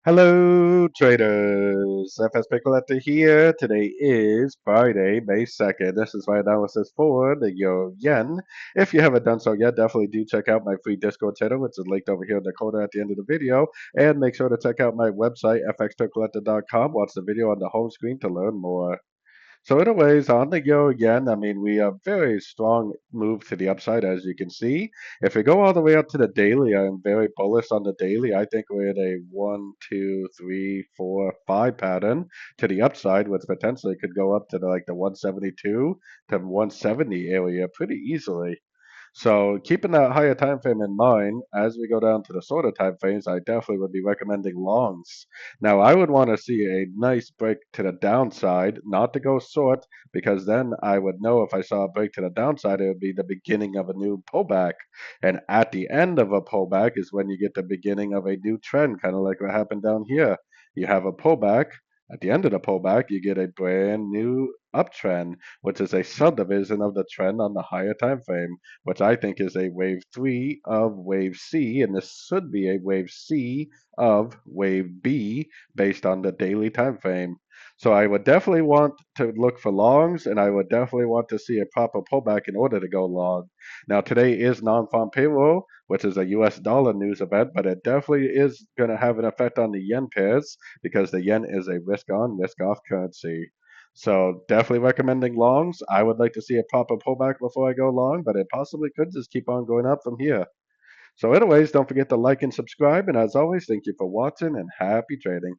Hello, traders. FX Pip Collector here. Today is Friday, May 2nd. This is my analysis for the Euro Yen. If you haven't done so yet, definitely do check out my free Discord channel, which is linked over here in the corner at the end of the video. And make sure to check out my website, fxpipcollector.com. Watch the video on the home screen to learn more. So anyways, on the go again. I mean, we have very strong move to the upside, as you can see. If we go all the way up to the daily, I'm very bullish on the daily. I think we're in a 1, 2, 3, 4, 5 pattern to the upside, which potentially could go up to the 172 to 170 area pretty easily. So keeping that higher time frame in mind, as we go down to the shorter time frames, I definitely would be recommending longs. Now, I would want to see a nice break to the downside, not to go short, because then I would know if I saw a break to the downside, it would be the beginning of a new pullback. And at the end of a pullback is when you get the beginning of a new trend, kind of like what happened down here. You have a pullback. At the end of the pullback, you get a brand new uptrend, which is a subdivision of the trend on the higher time frame, which I think is a wave 3 of wave C, and this should be a wave C of wave B based on the daily time frame. So I would definitely want to look for longs, and I would definitely want to see a proper pullback in order to go long. Now today is non-farm payroll, which is a US dollar news event, but it definitely is going to have an effect on the yen pairs because the yen is a risk on, risk off currency. So definitely recommending longs. I would like to see a proper pullback before I go long, but it possibly could just keep on going up from here. So anyways, don't forget to like and subscribe. And as always, thank you for watching and happy trading.